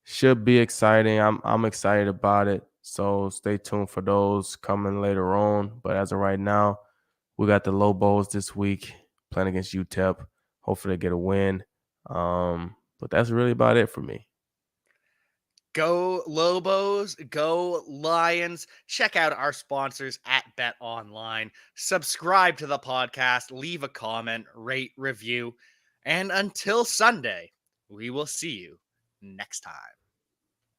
Should be exciting. I'm excited about it. So stay tuned for those coming later on. But as of right now, we got the Lobos this week playing against UTEP. Hopefully they get a win. But that's really about it for me. Go Lobos, go Lions. Check out our sponsors at Bet Online. Subscribe to the podcast, leave a comment, rate, review. And until Sunday, we will see you next time.